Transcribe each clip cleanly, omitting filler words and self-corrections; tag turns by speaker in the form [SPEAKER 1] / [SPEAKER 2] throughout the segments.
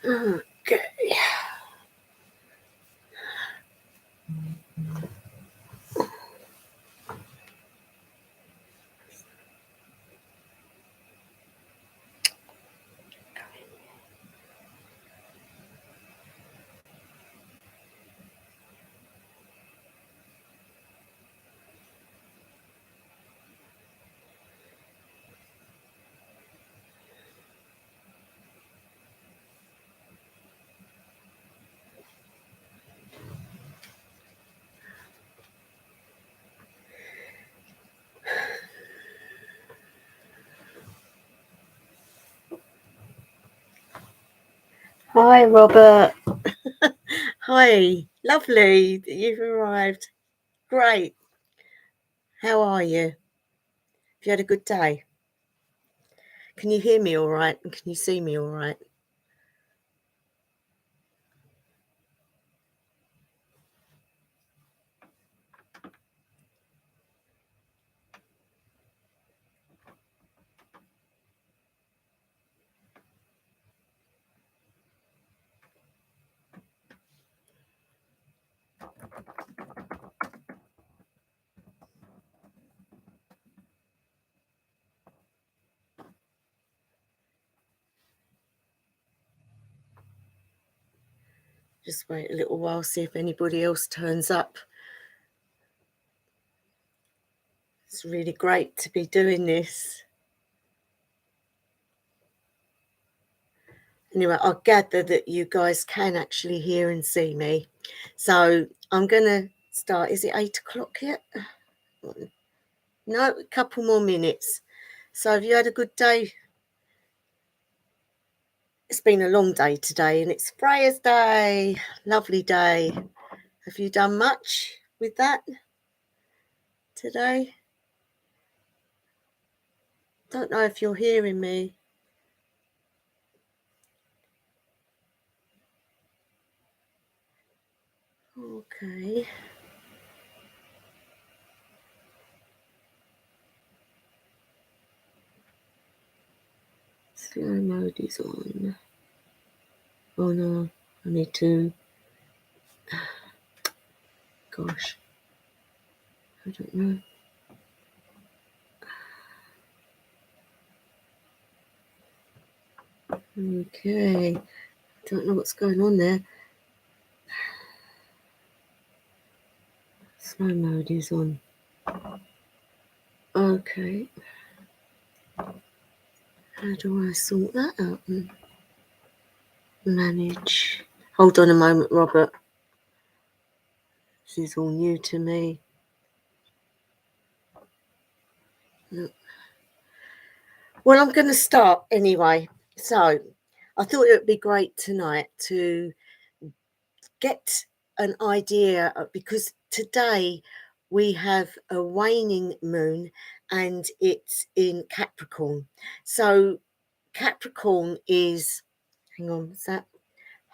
[SPEAKER 1] Okay. Hi, Robert. Hi. Lovely that you've arrived. Great. How are you? Have you had a good day? Can you hear me all right? And can you see me all right? Just wait a little while, see if anybody else turns up. It's really great to be doing this. Anyway, I gather that you guys can actually hear and see me. So I'm going to start. Is it 8 o'clock yet? No, a couple more minutes. So have you had a good day? It's been a long day today and it's Freyja's day. Lovely day. Have you done much with that today? Don't know if you're hearing me. Okay. Slow mode is on. Oh no, I need to. Gosh, I don't know. Okay, don't know what's going on there. Slow mode is on. Okay. How do I sort that out? Manage. Hold on a moment, Robert. This is all new to me. No. Well, I'm going to start anyway. So I thought it would be great tonight to get an idea because today we have a waning moon and it's in Capricorn. So Capricorn is, hang on, what's that?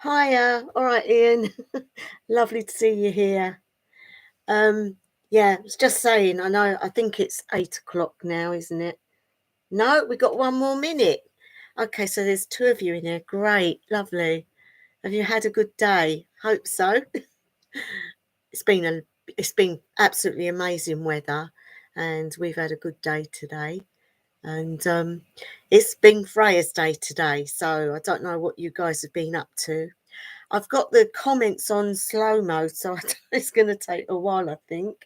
[SPEAKER 1] Hiya. All right, Ian. Lovely to see you here. Yeah, I was just saying, I think it's 8 o'clock now, isn't it? No, we got one more minute. Okay, so there's 2 of you in there. Great, lovely. Have you had a good day? Hope so. It's been absolutely amazing weather, and we've had a good day today. And it's been Freyja's day today, so I don't know what you guys have been up to. I've got the comments on slow mode, so it's going to take a while, I think.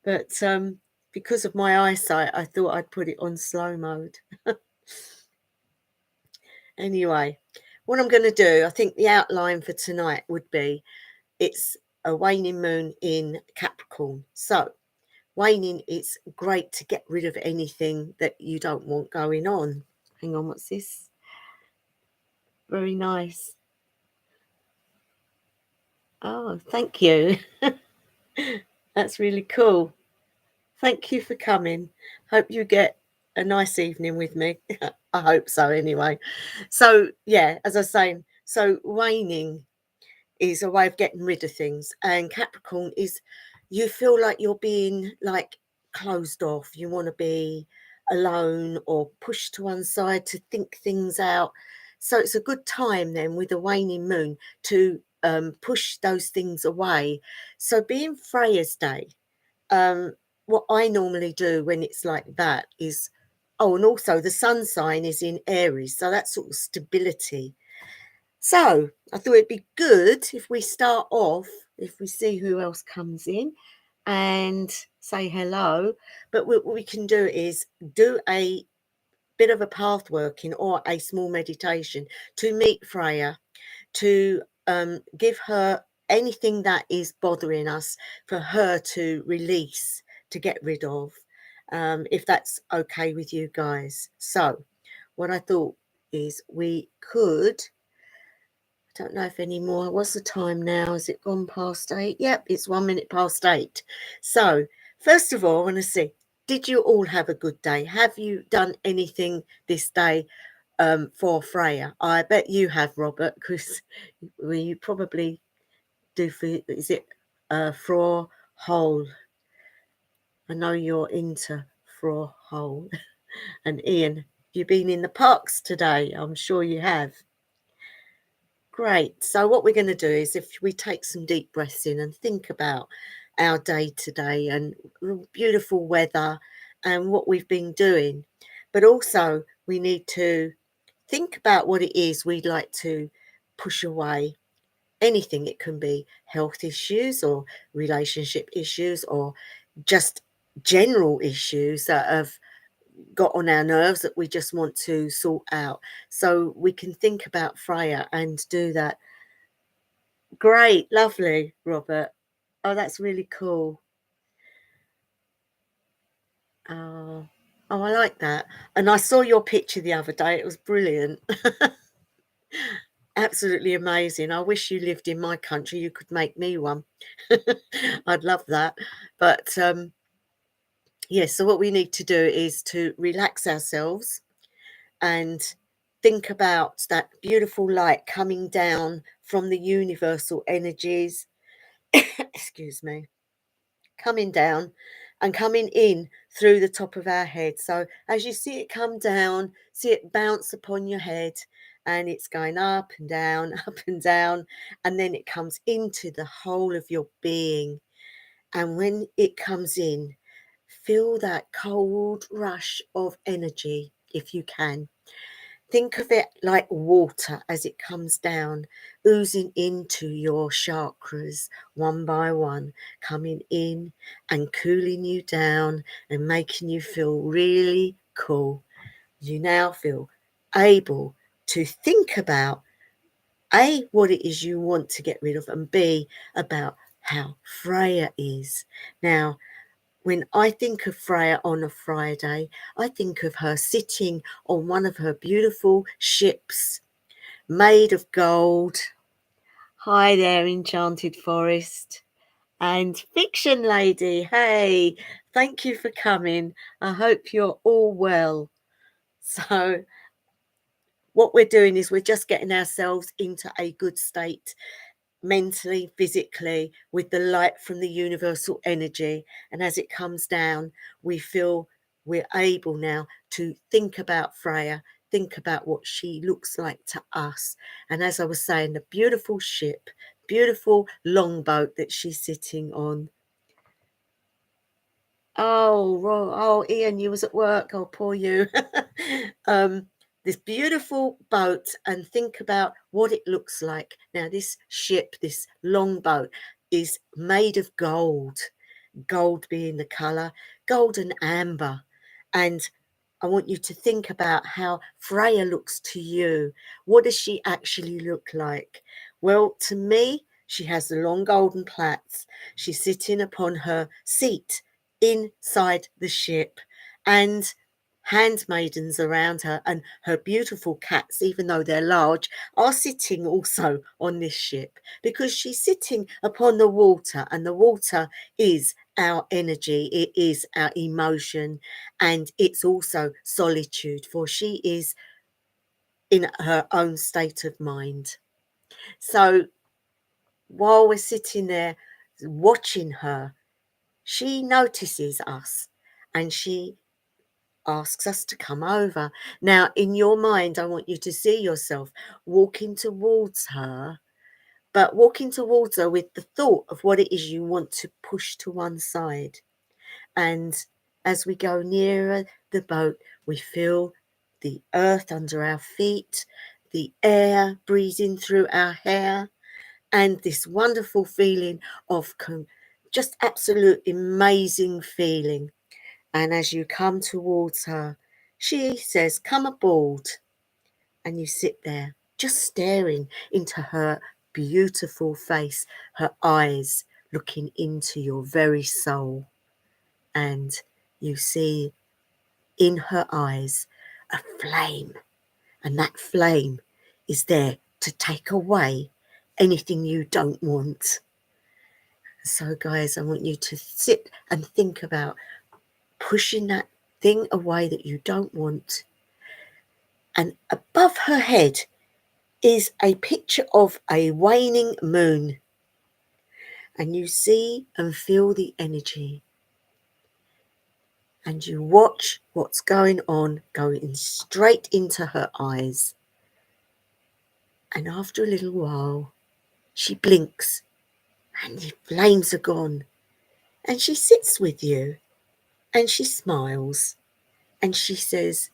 [SPEAKER 1] But because of my eyesight, I thought I'd put it on slow mode. Anyway, what I'm going to do, I think the outline for tonight would be it's a waning moon in Capricorn. So waning, it's great to get rid of anything that you don't want going on. Hang on, what's this? Very nice. Oh, thank you. That's really cool. Thank you for coming. Hope you get a nice evening with me. I hope so, anyway. So, yeah, as I was saying, so waning is a way of getting rid of things, and Capricorn is you feel like you're being like closed off. You want to be alone or pushed to one side to think things out. So it's a good time then with the waning moon to push those things away. So being Freyja's day, what I normally do when it's like that is, oh, and also the sun sign is in Aries, so that's sort of stability. So I thought it'd be good if we start off, if we see who else comes in and say hello. But what we can do is do a bit of a path working or a small meditation to meet Freyja, to give her anything that is bothering us for her to release, to get rid of, if that's okay with you guys. So what I thought is we could, I don't know if any more. What's the time now? Has it gone past 8? Yep, it's 1 minute past 8. So first of all, I want to see, did you all have a good day? Have you done anything this day for Freyja? I bet you have, Robert, because you probably do for, is it Frau Hole? I know you're into Frau Hole. And Ian, you've been in the parks today. I'm sure you have. Great. So what we're going to do is, if we take some deep breaths in and think about our day today and beautiful weather and what we've been doing, but also we need to think about what it is we'd like to push away. Anything. It can be health issues or relationship issues or just general issues that have got on our nerves that we just want to sort out. So we can think about Freyja and do that. Great, lovely, Robert. Oh, that's really cool. Oh, I like that. And I saw your picture the other day. It was brilliant. Absolutely amazing. I wish you lived in my country. You could make me one. I'd love that. But yes, so what we need to do is to relax ourselves and think about that beautiful light coming down from the universal energies. Excuse me. Coming down and coming in through the top of our head. So as you see it come down, see it bounce upon your head, and it's going up and down, up and down, and then it comes into the whole of your being. And when it comes in, feel that cold rush of energy if you can. Think of it like water as it comes down, oozing into your chakras one by one, coming in and cooling you down and making you feel really cool. You now feel able to think about A, what it is you want to get rid of, and B, about how Freyja is. Now, when I think of Freyja on a Friday, I think of her sitting on one of her beautiful ships made of gold. Hi there, Enchanted Forest. And Fiction Lady, hey, thank you for coming. I hope you're all well. So what we're doing is we're just getting ourselves into a good state mentally, physically, with the light from the universal energy. And as it comes down, we feel we're able now to think about Freyja, think about what she looks like to us. And as I was saying, the beautiful ship, beautiful longboat that she's sitting on. Oh, Ian, you was at work. Oh, poor you. This beautiful boat, and think about what it looks like. Now, this ship, this long boat, is made of gold, gold being the color, gold and amber. And I want you to think about how Freyja looks to you. What does she actually look like? Well, to me, she has the long golden plaits. She's sitting upon her seat inside the ship, and handmaidens around her, and her beautiful cats, even though they're large, are sitting also on this ship, because she's sitting upon the water, and the water is our energy, it is our emotion, and it's also solitude, for she is in her own state of mind. So while we're sitting there watching her, she notices us, and she asks us to come over. Now, in your mind, I want you to see yourself walking towards her, but walking towards her with the thought of what it is you want to push to one side. And as we go nearer the boat, we feel the earth under our feet, the air breathing through our hair, and this wonderful feeling of just absolute amazing feeling. And as you come towards her, she says, "Come aboard." And you sit there just staring into her beautiful face, her eyes looking into your very soul. And you see in her eyes a flame. And that flame is there to take away anything you don't want. So, guys, I want you to sit and think about pushing that thing away that you don't want. And above her head is a picture of a waning moon. And you see and feel the energy. And you watch what's going on, going straight into her eyes. And after a little while, she blinks and the flames are gone. And she sits with you and she smiles and she says,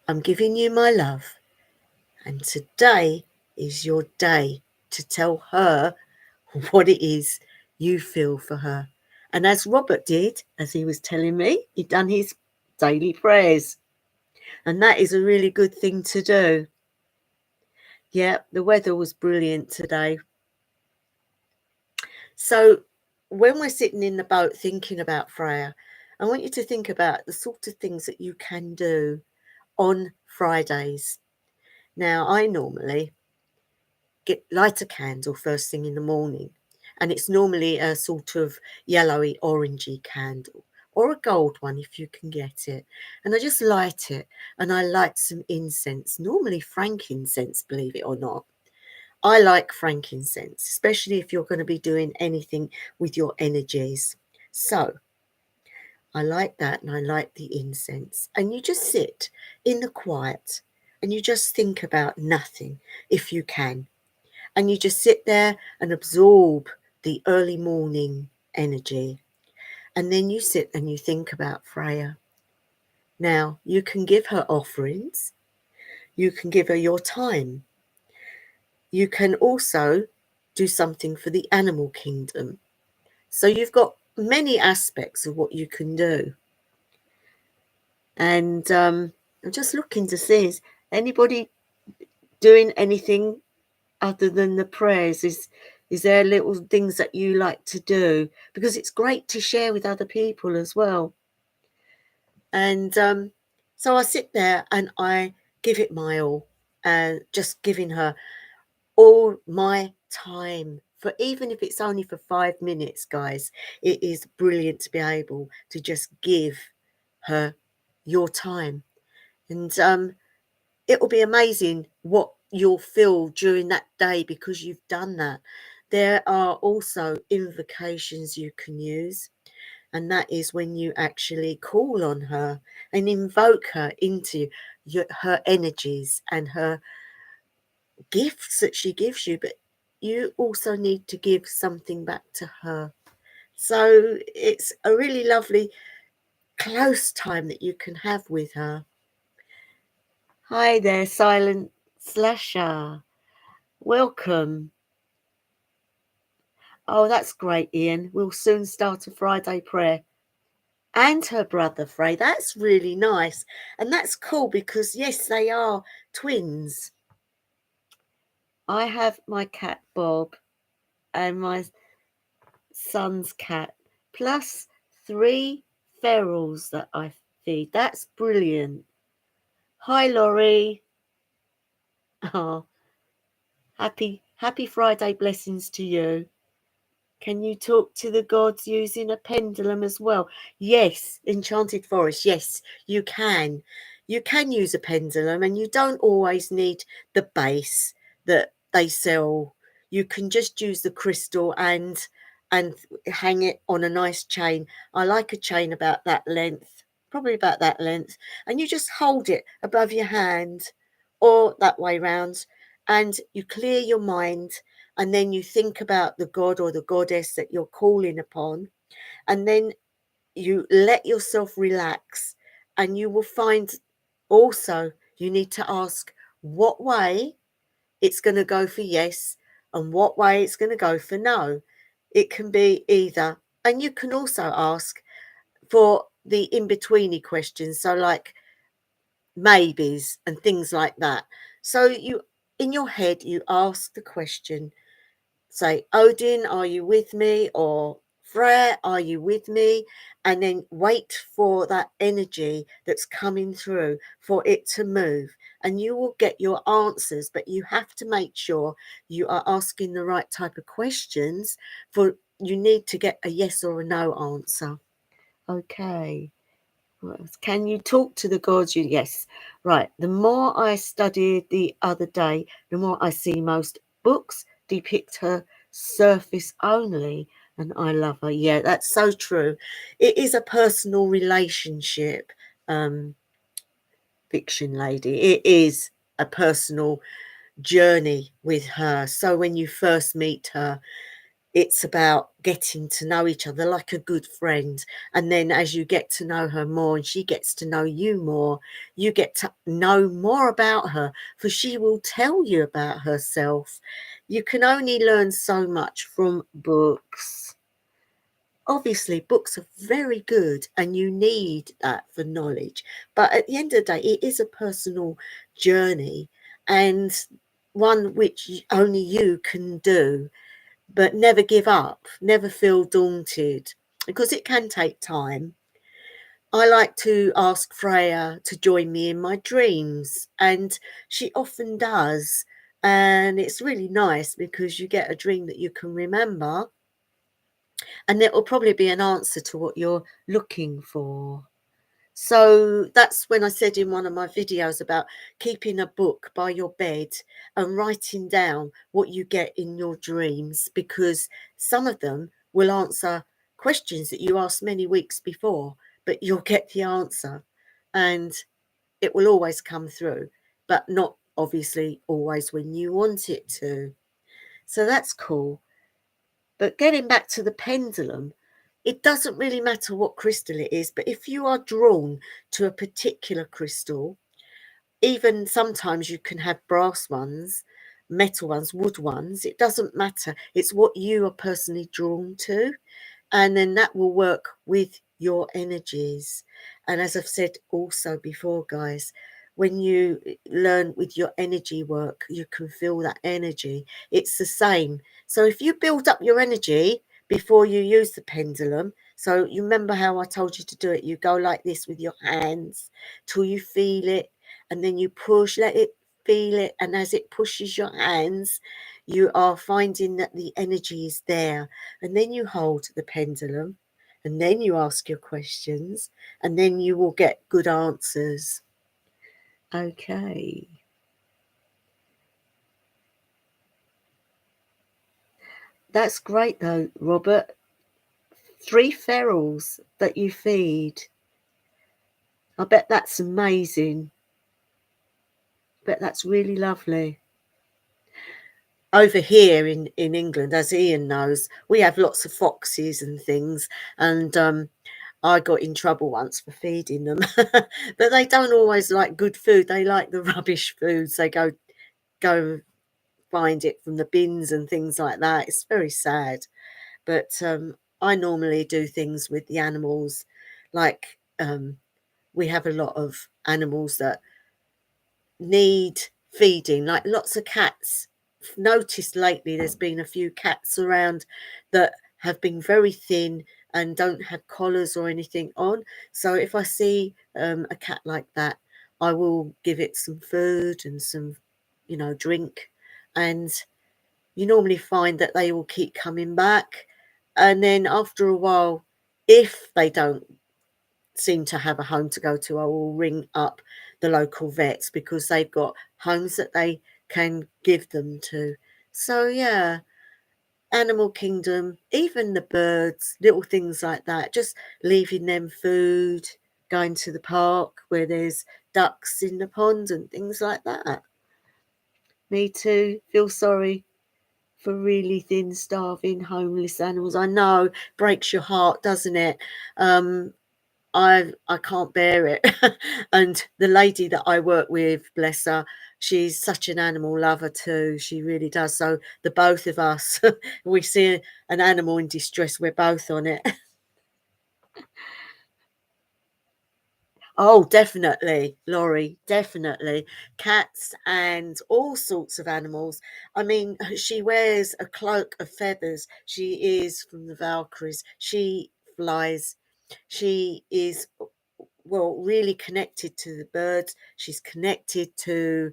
[SPEAKER 1] "I'm giving you my love. And today is your day to tell her what it is you feel for her." And as Robert did, as he was telling me, he'd done his daily prayers. And that is a really good thing to do. Yeah, the weather was brilliant today. So when we're sitting in the boat thinking about Freyja, I want you to think about the sort of things that you can do on Fridays. Now, I normally light a candle first thing in the morning, and it's normally a sort of yellowy orangey candle or a gold one if you can get it, and I just light it and I light some incense, normally frankincense, believe it or not. I like frankincense, especially if you're going to be doing anything with your energies. So I like that, and I like the incense, and you just sit in the quiet and you just think about nothing if you can. And you just sit there and absorb the early morning energy. And then you sit and you think about Freyja. Now, you can give her offerings. You can give her your time. You can also do something for the animal kingdom. So you've got many aspects of what you can do. And I'm just looking to see, is anybody doing anything other than the prayers? Is there little things that you like to do? Because it's great to share with other people as well. And so I sit there and I give it my all, and just giving her all my time, for even if it's only for 5 minutes, guys. It is brilliant to be able to just give her your time. And it will be amazing what you'll feel during that day because you've done that. There are also invocations you can use, and that is when you actually call on her and invoke her into her energies and her gifts that she gives you, but you also need to give something back to her. So it's a really lovely close time that you can have with her. Hi there, Silent Slasher. Welcome. Oh, that's great, Ian. We'll soon start a Friday prayer. And her brother, Frey. That's really nice. And that's cool because, yes, they are twins. I have my cat, Bob, and my son's cat, plus 3 ferals that I feed. That's brilliant. Hi, Laurie. Oh, happy Friday blessings to you. Can you talk to the gods using a pendulum as well? Yes, Enchanted Forest. Yes, you can. You can use a pendulum, and you don't always need the base that they sell. You can just use the crystal and hang it on a nice chain. I like a chain about that length, probably about that length, and you just hold it above your hand or that way round, and you clear your mind, and then you think about the god or the goddess that you're calling upon, and then you let yourself relax, and you will find also you need to ask what way it's going to go for yes and what way it's going to go for no. It can be either, and you can also ask for the in-betweeny questions, so like maybes and things like that. So you, in your head, you ask the question, say, Odin, are you with me? Or Freyja, are you with me? And then wait for that energy that's coming through for it to move. And you will get your answers, but you have to make sure you are asking the right type of questions, for you need to get a yes or a no answer. Okay. What else? Can you talk to the gods? Yes. Right. The more I studied the other day, the more I see most books depict her surface only, and I love her. Yeah, that's so true. It is a personal relationship, um, fiction lady. It is a personal journey with her. So when you first meet her, it's about getting to know each other like a good friend. And then as you get to know her more and she gets to know you more, you get to know more about her, for she will tell you about herself. You can only learn so much from books. Obviously, books are very good and you need that for knowledge. But at the end of the day, it is a personal journey, and one which only you can do. But never give up, never feel daunted, because it can take time. I like to ask Freyja to join me in my dreams, and she often does. And it's really nice because you get a dream that you can remember, and it will probably be an answer to what you're looking for. So that's when I said in one of my videos about keeping a book by your bed and writing down what you get in your dreams, because some of them will answer questions that you asked many weeks before, but you'll get the answer and it will always come through, but not obviously always when you want it to. So that's cool. But getting back to the pendulum, it doesn't really matter what crystal it is, but if you are drawn to a particular crystal, even sometimes you can have brass ones, metal ones, wood ones, it doesn't matter. It's what you are personally drawn to, and then that will work with your energies. And as I've said also before, guys, when you learn with your energy work, you can feel that energy. It's the same. So if you build up your energy before you use the pendulum, so you remember how I told you to do it, you go like this with your hands till you feel it, and then you push, let it feel it, and as it pushes your hands, you are finding that the energy is there. And then you hold the pendulum, and then you ask your questions, and then you will get good answers. Okay. That's great though, Robert. 3 ferals that you feed. I bet that's amazing. I bet that's really lovely. Over here in England, as Ian knows, we have lots of foxes and things, and I got in trouble once for feeding them. But they don't always like good food. They like the rubbish foods. They go find it from the bins and things like that. It's very sad. But I normally do things with the animals, like we have a lot of animals that need feeding, like lots of cats. Noticed lately there's been a few cats around that have been very thin and don't have collars or anything on. So if I see a cat like that, I will give it some food and some, drink. And you normally find that they will keep coming back. And then after a while, if they don't seem to have a home to go to, I will ring up the local vets, because they've got homes that they can give them to. So yeah, animal kingdom, even the birds, little things like that, just leaving them food, going to the park where there's ducks in the pond and things like that. Me too. Feel sorry for really thin, starving, homeless animals. I know, breaks your heart, doesn't it? I can't bear it. And the lady that I work with, bless her, she's such an animal lover too. She really does. So the both of us, we see an animal in distress, we're both on it. Oh, definitely, Laurie, definitely. Cats and all sorts of animals. I mean, she wears a cloak of feathers. She is from the Valkyries. She flies. She is, well, really connected to the birds. She's connected to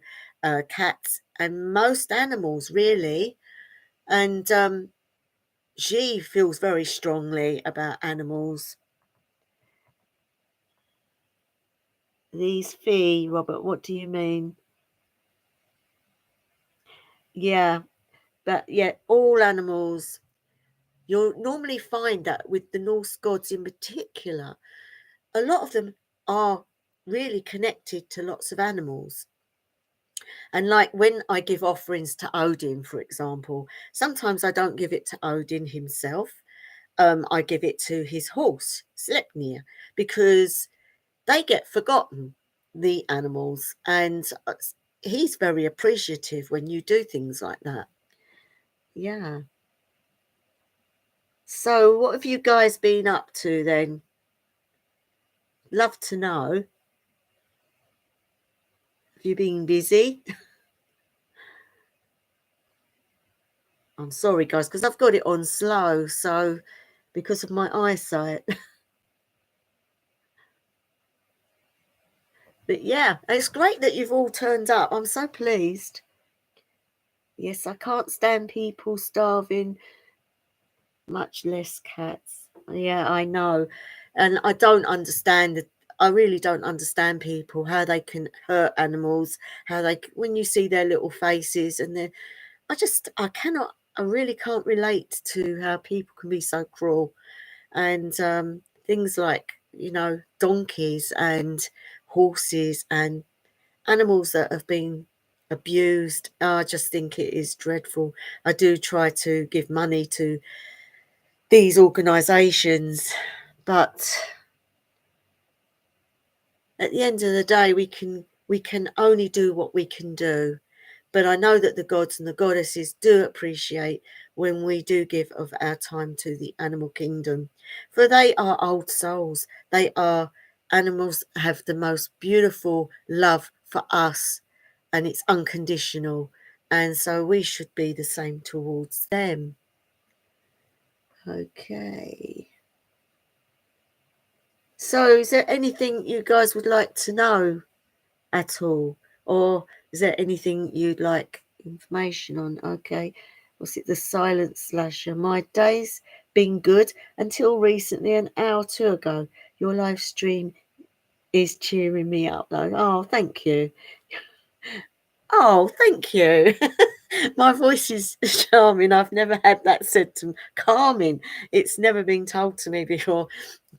[SPEAKER 1] cats and most animals, really. And she feels very strongly about animals. These fee, Robert, what do you mean? Yeah, but yeah, all animals. You'll normally find that with the Norse gods in particular, a lot of them are really connected to lots of animals. And like when I give offerings to Odin, for example, sometimes I don't give it to Odin himself. I give it to his horse, Sleipnir, because they get forgotten, the animals. And he's very appreciative when you do things like that. Yeah. So, what have you guys been up to then? Love to know. Have you been busy? I'm sorry, guys, because I've got it on slow. So, because of my eyesight. But yeah, it's great that you've all turned up. I'm so pleased. Yes, I can't stand people starving, much less cats. Yeah, I know. And I don't understand it. I really don't understand people, how they can hurt animals, how they, when you see their little faces and they're, I cannot, I really can't relate to how people can be so cruel. And things like, donkeys and horses and animals that have been abused. I just think it is dreadful. I do try to give money to these organisations, but at the end of the day, we can only do what we can do. But I know that the gods and the goddesses do appreciate when we do give of our time to the animal kingdom, for they are old souls. They are animals, have the most beautiful love for us, and it's unconditional. And so we should be the same towards them. Okay. So, is there anything you guys would like to know at all? Or is there anything you'd like information on? Okay. Was it the silent slasher? My day's been good until recently, an hour or two ago. Your live stream is cheering me up, though. Oh, thank you. Oh, thank you. My voice is charming. I've never had that said to me. Calming. It's never been told to me before.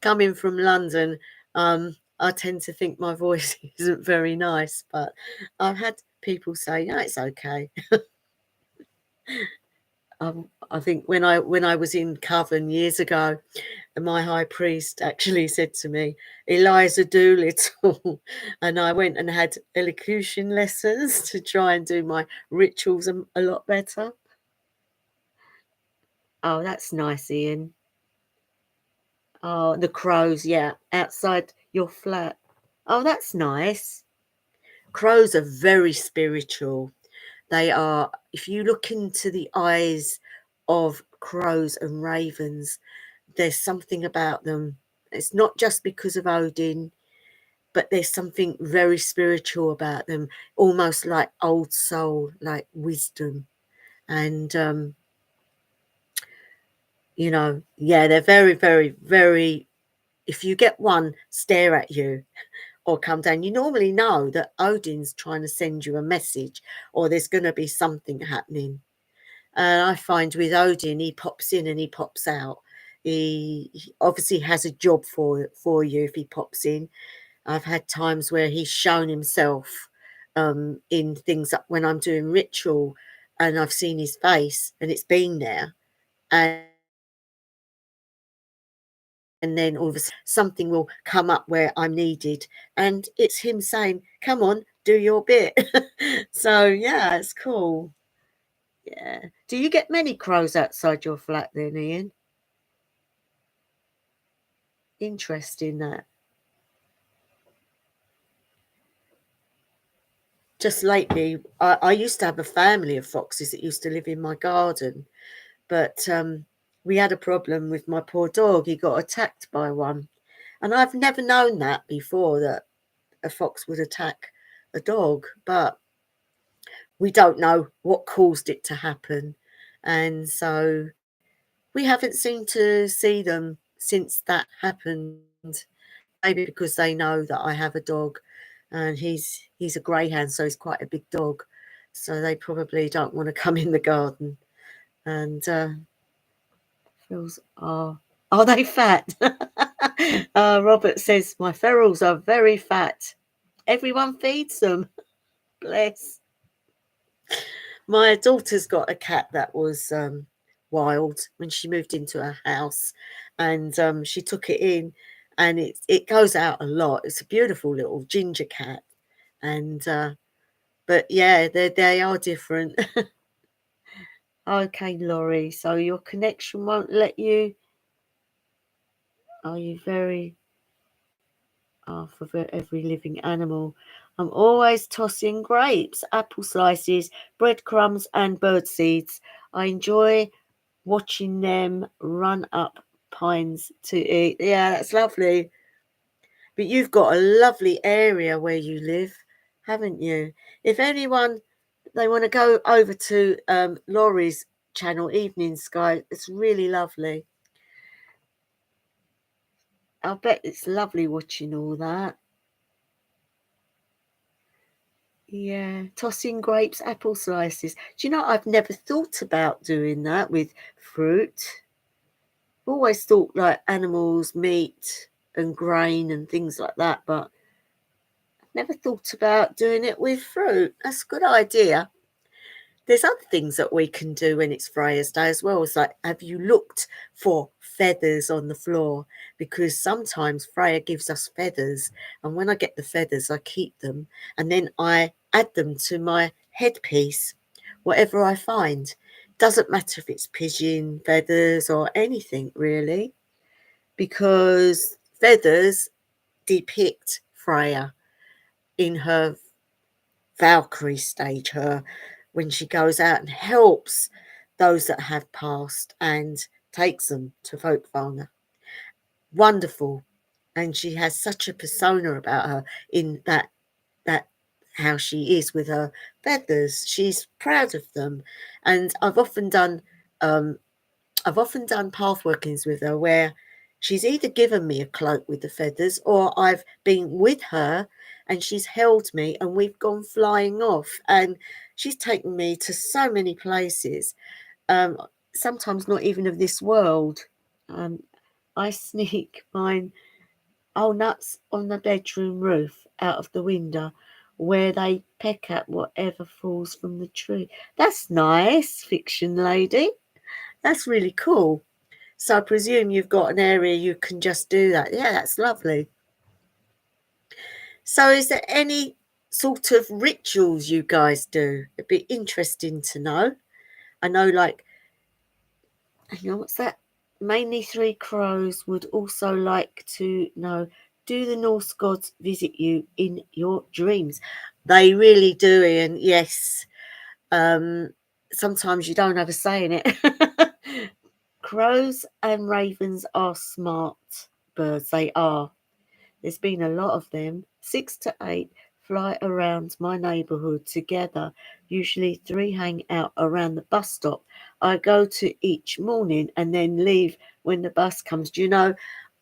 [SPEAKER 1] Coming from London, I tend to think my voice isn't very nice, but I've had people say, "No, it's okay." I think when I was in Coven years ago, my high priest actually said to me, "Eliza Doolittle," and I went and had elocution lessons to try and do my rituals a lot better. Oh, that's nice, Ian. Oh, the crows, yeah, outside your flat. Oh, that's nice. Crows are very spiritual. They are, if you look into the eyes of crows and ravens, there's something about them. It's not just because of Odin, but there's something very spiritual about them, almost like old soul, like wisdom. And, yeah, they're very, very, very, if you get one stare at you or come down, you normally know that Odin's trying to send you a message or there's going to be something happening. And I find with Odin, he pops in and he pops out. He obviously has a job for you if he pops in. I've had times where he's shown himself in things like when I'm doing ritual and I've seen his face and it's been there. And then all of a sudden something will come up where I'm needed. And it's him saying, come on, do your bit. So, yeah, it's cool. Yeah. Do you get many crows outside your flat then, Ian? Interesting that. Just lately, I used to have a family of foxes that used to live in my garden, but we had a problem with my poor dog. He got attacked by one, and I've never known that before, that a fox would attack a dog, but we don't know what caused it to happen. And so we haven't seemed to see them since that happened. Maybe because they know that I have a dog, and he's a greyhound, so he's quite a big dog. So they probably don't want to come in the garden. And ferals are they fat? Robert says my ferals are very fat. Everyone feeds them. Bless. My daughter's got a cat that was wild when she moved into her house, and she took it in, and it goes out a lot. It's a beautiful little ginger cat, and but yeah, they are different. Okay, Laurie. So your connection won't let you. Are you very? For every living animal. I'm always tossing grapes, apple slices, breadcrumbs, and bird seeds. I enjoy watching them run up pines to eat. Yeah, that's lovely. But you've got a lovely area where you live, haven't you? If anyone they want to go over to Laurie's channel, Evening Sky, it's really lovely. I bet it's lovely watching all that. Yeah, tossing grapes, apple slices. Do you know, I've never thought about doing that with fruit. Always thought like animals, meat and grain and things like that, but I've never thought about doing it with fruit. That's a good idea. There's other things that we can do when it's Freya's Day as well. It's like, have you looked for feathers on the floor? Because sometimes Freya gives us feathers, and when I get the feathers, I keep them, and then I add them to my headpiece, whatever I find. Doesn't matter if it's pigeon feathers or anything really, because feathers depict Freya in her Valkyrie stage, her when she goes out and helps those that have passed and takes them to Folkvana. Wonderful. And she has such a persona about her in that how she is with her feathers. She's proud of them. And um I've often done path workings with her where she's either given me a cloak with the feathers or I've been with her and she's held me and we've gone flying off. And she's taken me to so many places, um, sometimes not even of this world. Um, I sneak mine nuts on the bedroom roof out of the window where they peck at whatever falls from the tree. That's nice, fiction lady. That's really cool. So I presume you've got an area you can just do that. Yeah, that's lovely. So is there any sort of rituals you guys do? It'd be interesting to know. I know, like, hang on, what's that? Mainly three crows would also like to know, do the Norse gods visit you in your dreams? They really do, Ian. Yes. Um, sometimes you don't have a say in it. Crows and ravens are smart birds. They are. There's been a lot of them. 6 to 8 fly around my neighbourhood together. Usually 3 hang out around the bus stop. I go to each morning and then leave when the bus comes. Do you know,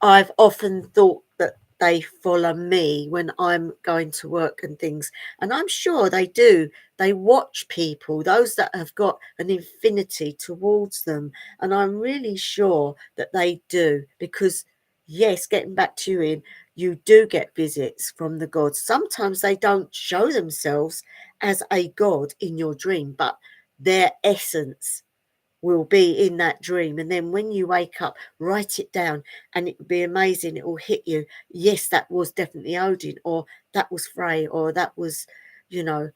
[SPEAKER 1] I've often thought that they follow me when I'm going to work and things. And I'm sure they do. They watch people, those that have got an infinity towards them. And I'm really sure that they do, because, yes, getting back to you, Ian, you do get visits from the gods. Sometimes they don't show themselves as a god in your dream, but their essence will be in that dream. And then when you wake up, write it down, and it will be amazing. It will hit you. Yes, that was definitely Odin, or that was Frey, or that was, you know,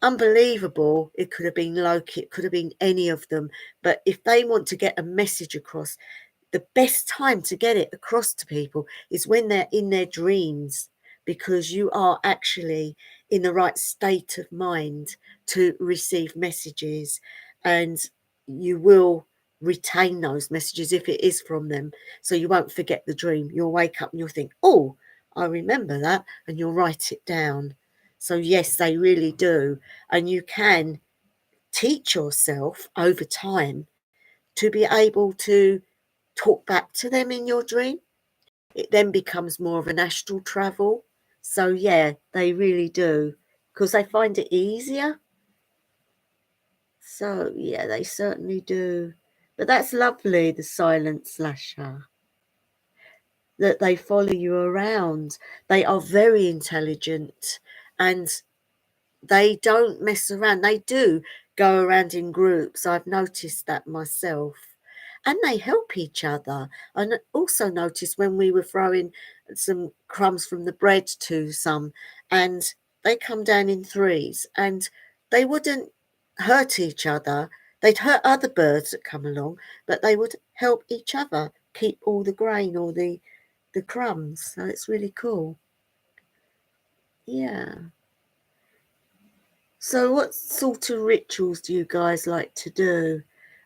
[SPEAKER 1] unbelievable. It could have been Loki, it could have been any of them. But if they want to get a message across, the best time to get it across to people is when they're in their dreams, because you are actually in the right state of mind to receive messages, and you will retain those messages if it is from them. So you won't forget the dream. You'll wake up and you'll think, oh, I remember that, and you'll write it down. So yes, they really do. And you can teach yourself over time to be able to talk back to them in your dream. It then becomes more of an astral travel. So yeah, they really do, because they find it easier. So yeah, they certainly do. But that's lovely, the silent slasher, that they follow you around. They are very intelligent, and they don't mess around. They do go around in groups. I've noticed that myself. And they help each other. And also noticed when we were throwing some crumbs from the bread to some, and they come down in threes, and they wouldn't hurt each other. They'd hurt other birds that come along, but they would help each other keep all the grain or the crumbs. So it's really cool. Yeah. So what sort of rituals do you guys like to do?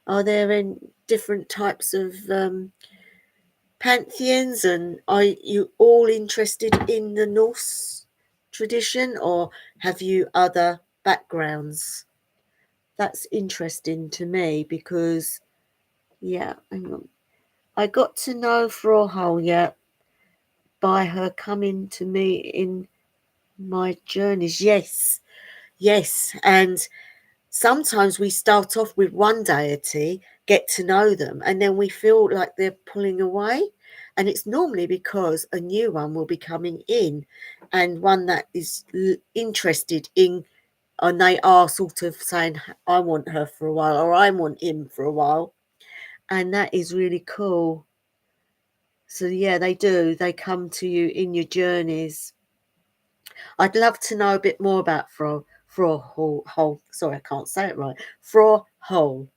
[SPEAKER 1] Are there any different types of pantheons, and are you all interested in the Norse tradition, or have you other backgrounds? That's interesting to me because, yeah, hang on. I got to know Freyja by her coming to me in my journeys. Yes, yes. And sometimes we start off with one deity, get to know them, and then we feel like they're pulling away. And it's normally because a new one will be coming in, and one that is interested in, and they are sort of saying, I want her for a while, or I want him for a while. And that is really cool. So, yeah, they do. They come to you in your journeys. I'd love to know a bit more about Freyja. Sorry, I can't say it right. Freyja,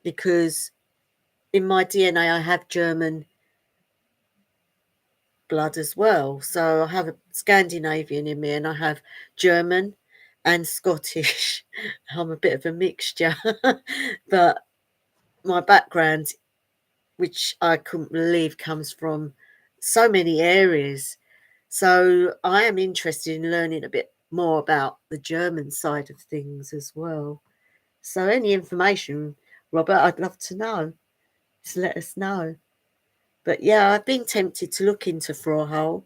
[SPEAKER 1] because in my DNA I have German blood as well. So I have a Scandinavian in me, and I have German and Scottish. I'm a bit of a mixture. But my background, which I couldn't believe, comes from so many areas. So I am interested in learning a bit more about the German side of things as well. So any information, Robert, I'd love to know. Just let us know. But yeah, I've been tempted to look into Freyja.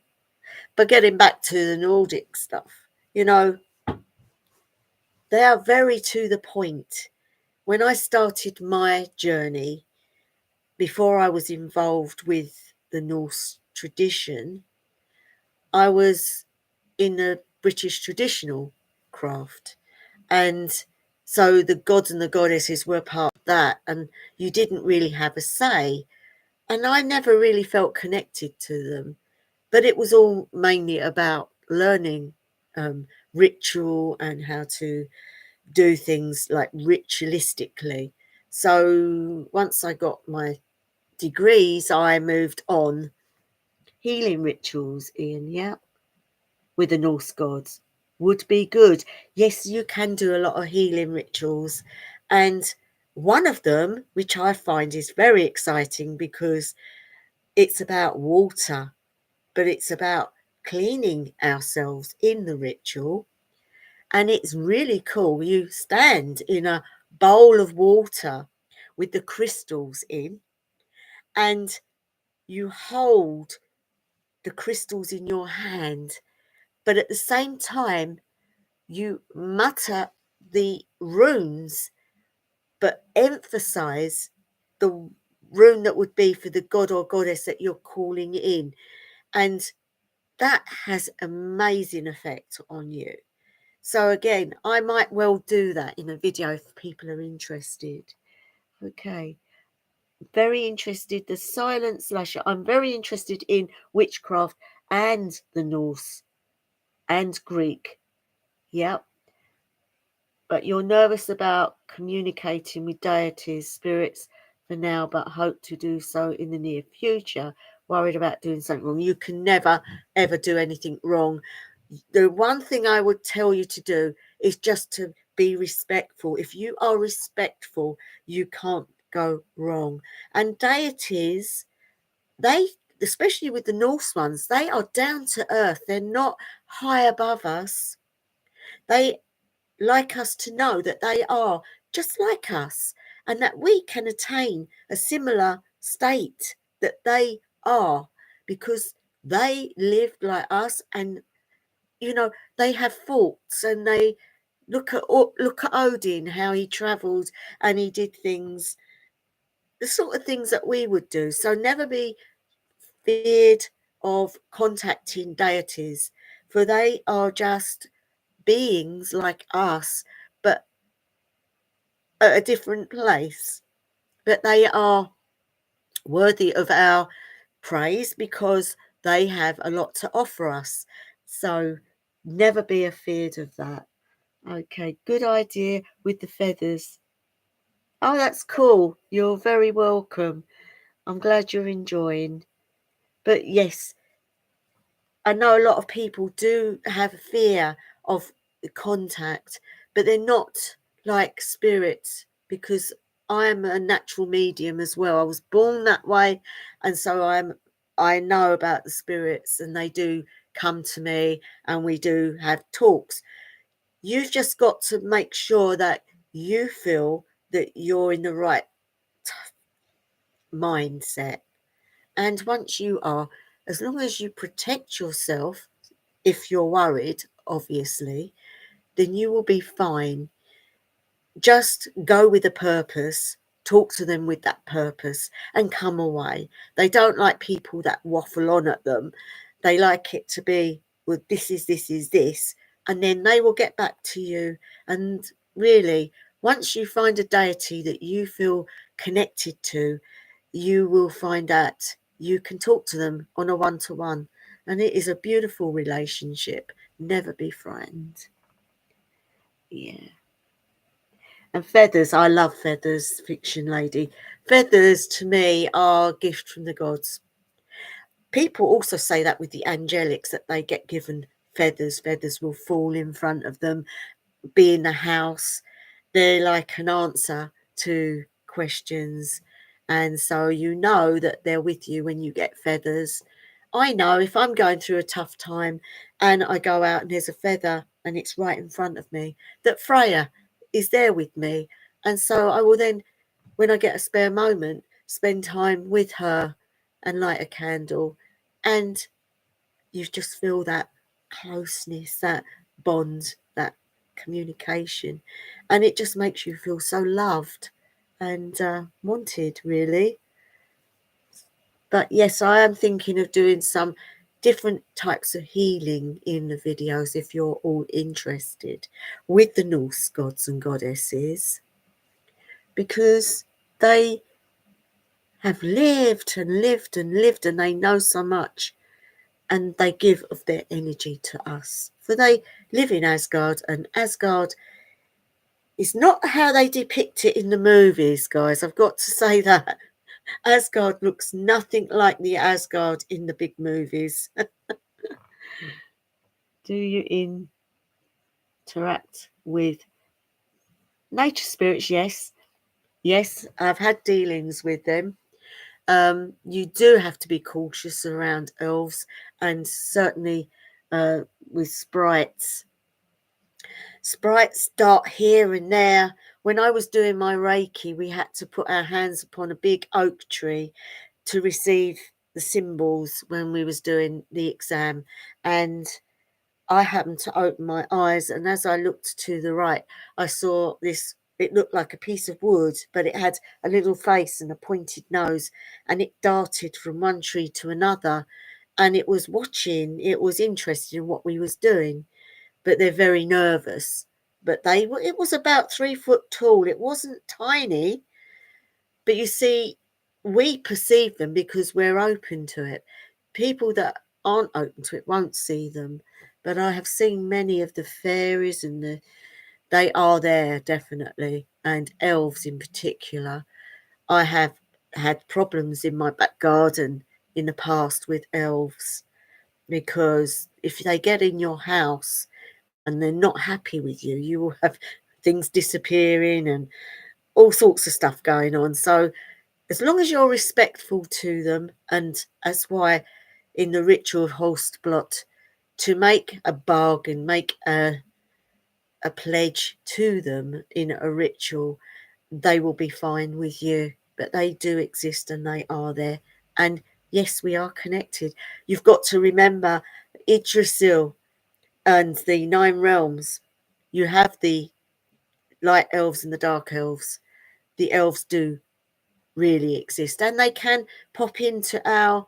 [SPEAKER 1] But getting back to the Nordic stuff, they are very to the point. When I started my journey, before I was involved with the Norse tradition, I was in the British traditional craft. And so the gods and the goddesses were part of that, and you didn't really have a say. And I never really felt connected to them. But it was all mainly about learning ritual and how to do things like ritualistically. So once I got my degrees, I moved on. Healing rituals, Ian, yeah, with the Norse gods would be good. Yes, you can do a lot of healing rituals. And one of them, which I find is very exciting because it's about water, but it's about cleaning ourselves in the ritual. And it's really cool. You stand in a bowl of water with the crystals in, and you hold the crystals in your hand, but at the same time, you mutter the runes, but emphasize the rune that would be for the god or goddess that you're calling in. And that has amazing effect on you. So again, I might well do that in a video if people are interested. Okay. Very interested. The silent slasher. I'm very interested in witchcraft and the Norse and Greek. Yep. But you're nervous about communicating with deities, spirits for now, but hope to do so in the near future. Worried about doing something wrong. You can never, ever do anything wrong. The one thing I would tell you to do is just to be respectful. If you are respectful, you can't go wrong. And deities, they, especially with the Norse ones, they are down to earth. They're not high above us. They like us to know that they are just like us and that we can attain a similar state that they are, because they lived like us, and you know, they have faults, and they look at Odin, how he travelled and he did things, the sort of things that we would do. So never be feared of contacting deities, for they are just beings like us, but at a different place. But they are worthy of our praise because they have a lot to offer us. So never be afeard of that. Okay, good idea with the feathers. Oh, that's cool. You're very welcome. I'm glad you're enjoying. But yes, I know a lot of people do have fear of the contact, but they're not like spirits, because I'm a natural medium as well. I was born that way, and so I know about the spirits, and they do come to me and we do have talks. You've just got to make sure that you feel that you're in the right mindset. And once you are, as long as you protect yourself, if you're worried, obviously, then you will be fine. Just go with a purpose, talk to them with that purpose, and come away. They don't like people that waffle on at them. They like it to be, well, this is this, and then they will get back to you. And really, once you find a deity that you feel connected to, you will find that you can talk to them on a one-to-one, and it is a beautiful relationship. Never be frightened. Yeah. And feathers, I love feathers, fiction lady. Feathers to me are a gift from the gods. People also say that with the angelics, that they get given feathers. Feathers will fall in front of them, be in the house. They're like an answer to questions. And so you know that they're with you when you get feathers. I know if I'm going through a tough time and I go out and there's a feather and it's right in front of me, that Freyja is there with me. And so I will then, when I get a spare moment, spend time with her and light a candle. And you just feel that closeness, that bond, that communication. And it just makes you feel so loved and wanted, really. But yes, I am thinking of doing some different types of healing in the videos if you're all interested, with the Norse gods and goddesses, because they have lived and lived and lived, and they know so much, and they give of their energy to us. For they live in Asgard, and Asgard is not how they depict it in the movies, guys. I've got to say that. Asgard looks nothing like the Asgard in the big movies. Do you interact with nature spirits? Yes. Yes, I've had dealings with them. You do have to be cautious around elves, and certainly with sprites. Sprites dart here and there. When I was doing my Reiki, we had to put our hands upon a big oak tree to receive the the symbols when we was doing the exam, and I happened to open my eyes, and as I looked to the right, I saw this. It looked like a piece of wood, but it had a little face and a pointed nose, and it darted from one tree to another, and it was watching. It was interested in what we was doing, but they're very nervous. But it was about 3 foot tall. It wasn't tiny, but you see, we perceive them because we're open to it. People that aren't open to it won't see them. But I have seen many of the fairies, and they are there definitely, and elves in particular. I have had problems in my back garden in the past with elves, because if they get in your house and they're not happy with you, you will have things disappearing and all sorts of stuff going on. So as long as you're respectful to them, and that's why in the ritual host blot, to make a bargain, make a pledge to them in a ritual, they will be fine with you. But they do exist and they are there. And yes, we are connected. You've got to remember Yggdrasil and the 9 realms. You have the light elves and the dark elves. The elves do really exist, and they can pop into our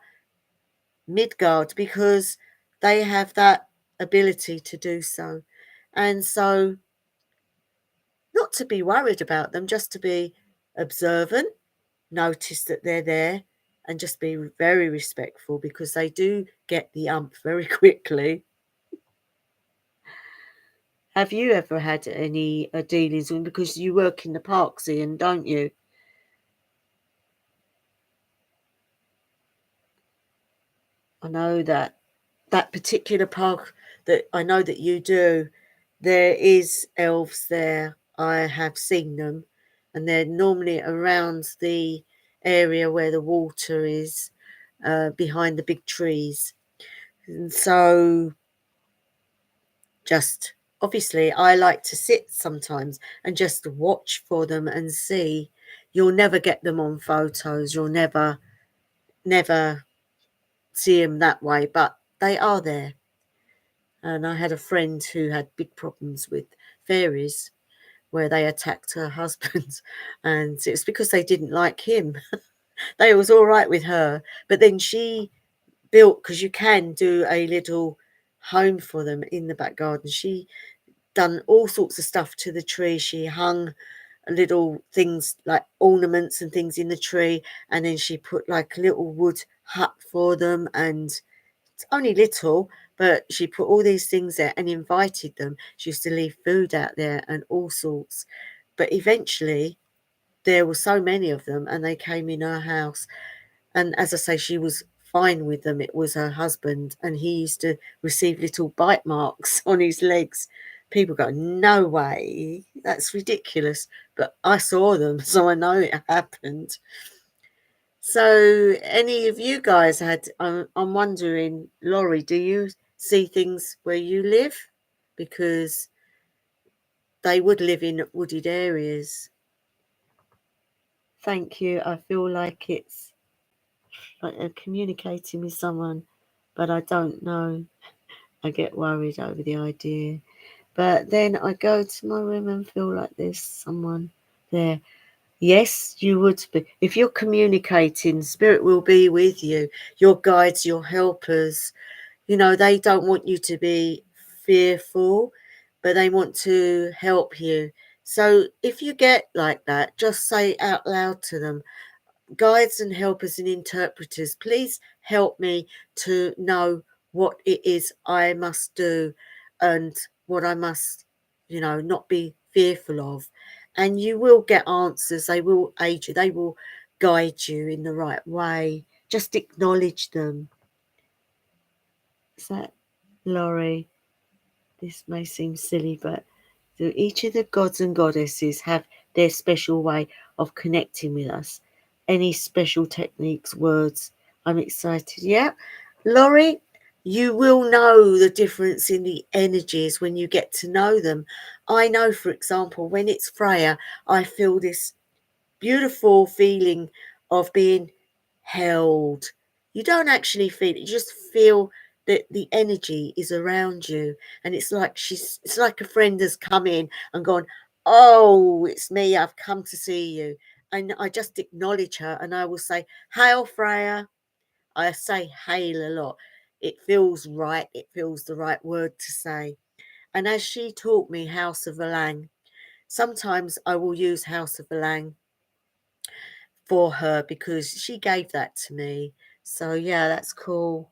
[SPEAKER 1] Midgard because they have that ability to do so. And so, not to be worried about them, just to be observant, notice that they're there, and just be very respectful, because they do get the very quickly. Have you ever had any dealings with them? Because you work in the parks, Ian, don't you? I know that particular park that I know that you do, there is elves there. I have seen them, and they're normally around the area where the water is, behind the big trees. And so, just obviously, I like to sit sometimes and just watch for them and see. You'll never get them on photos. You'll never see them that way, but they are there. And I had a friend who had big problems with fairies, where they attacked her husband, and it was because they didn't like him. They was all right with her, but then she built, because you can do a little home for them in the back garden. She done all sorts of stuff to the tree. She hung little things like ornaments and things in the tree, and then she put like a little wood hut for them, and it's only little, but she put all these things there and invited them. She used to leave food out there and all sorts. But eventually, there were so many of them, and they came in her house. And as I say, she was fine with them. It was her husband, and he used to receive little bite marks on his legs. People go, no way, that's ridiculous. But I saw them, so I know it happened. So, any of you guys had? I'm wondering, Laurie, do you see things where you live? Because they would live in wooded areas. Thank you. I feel like it's like communicating with someone, but I don't know. I get worried over the idea. But then I go to my room and feel like there's someone there. Yes, you would be. If you're communicating, spirit will be with you. Your guides, your helpers, they don't want you to be fearful, but they want to help you. So if you get like that, just say out loud to them, guides and helpers and interpreters, please help me to know what it is I must do, and what I must, not be fearful of. And you will get answers. They will aid you. They will guide you in the right way. Just acknowledge them. Is that, Laurie? This may seem silly, but each of the gods and goddesses have their special way of connecting with us. Any special techniques, words? I'm excited. Yeah. Laurie, you will know the difference in the energies when you get to know them. I know, for example, when it's Freyja, I feel this beautiful feeling of being held, You don't actually feel it. You just feel that the energy is around you. And it's like it's like a friend has come in and gone, oh, it's me. I've come to see you. And I just acknowledge her and I will say, hail, Freyja. I say hail a lot. It feels right. It feels the right word to say. And as she taught me House of Alang, sometimes I will use House of Alang for her because she gave that to me. So yeah, that's cool.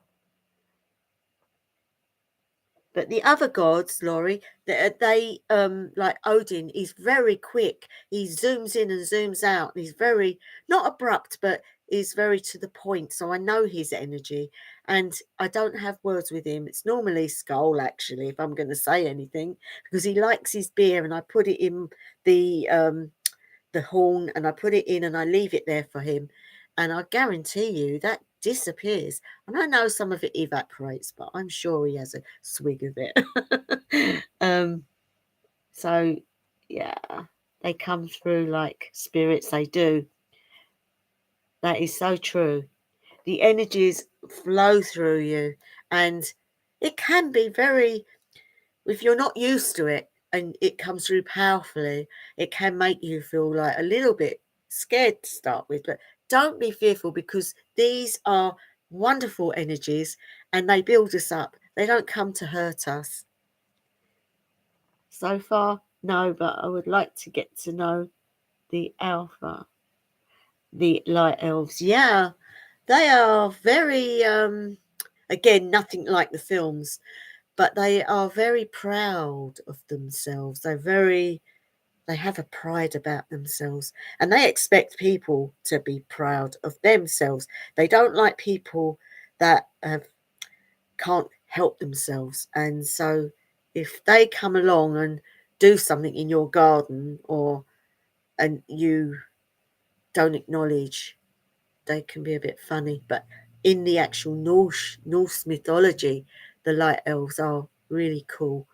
[SPEAKER 1] But the other gods, Laurie, they like Odin, he's very quick. He zooms in and zooms out. He's very not abrupt, but he's very to the point. So I know his energy, and I don't have words with him. It's normally Skull, actually, if I'm going to say anything, because he likes his beer, and I put it in the horn and I put it in and I leave it there for him. And I guarantee you that disappears. And I know some of it evaporates, but I'm sure he has a swig of it. So, yeah, they come through like spirits, they do. That is so true. The energies flow through you, and it can be very, if you're not used to it and it comes through powerfully, it can make you feel like a little bit scared to start with. But don't be fearful, because these are wonderful energies and they build us up. They don't come to hurt us. So far, no, but I would like to get to know the Alpha, the Light Elves. Yeah, they are very, again, nothing like the films, but they are very proud of themselves. They have a pride about themselves, and they expect people to be proud of themselves. They don't like people that can't help themselves. And so if they come along and do something in your garden, and you don't acknowledge, they can be a bit funny. But in the actual Norse mythology, the Light Elves are really cool.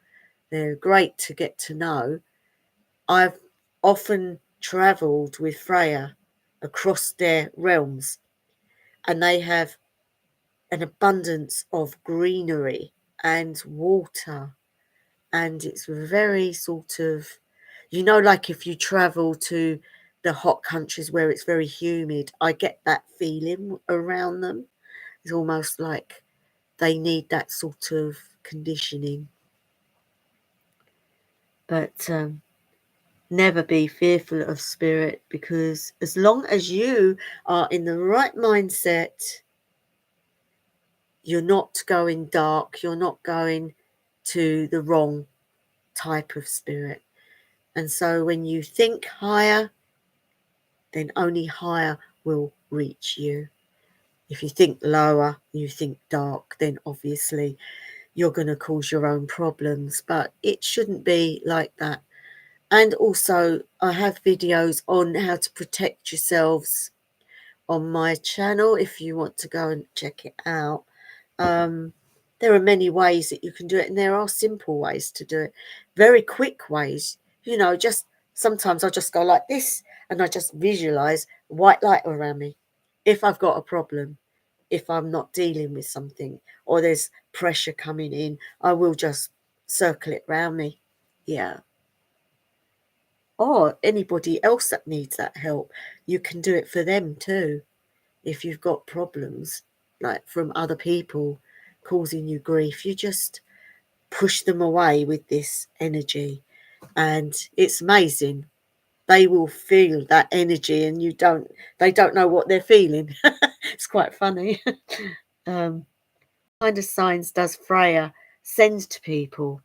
[SPEAKER 1] They're great to get to know. I've often travelled with Freyja across their realms, and they have an abundance of greenery and water, and it's very sort of, like if you travel to the hot countries where it's very humid, I get that feeling around them. It's almost like they need that sort of conditioning. But never be fearful of spirit, because as long as you are in the right mindset, you're not going dark, you're not going to the wrong type of spirit. And so when you think higher, then only higher will reach you. If you think lower, you think dark, then obviously you're going to cause your own problems. But it shouldn't be like that. And also, I have videos on how to protect yourselves on my channel if you want to go and check it out. There are many ways that you can do it, and there are simple ways to do it, very quick ways. Just sometimes I just go like this and I just visualize white light around me. If I've got a problem, if I'm not dealing with something, or there's pressure coming in, I will just circle it around me. Yeah. Or anybody else that needs that help, you can do it for them too. If you've got problems like from other people causing you grief, you just push them away with this energy, and it's amazing. They will feel that energy, and they don't know what they're feeling. It's quite funny. Kind of signs does Freyja send to people?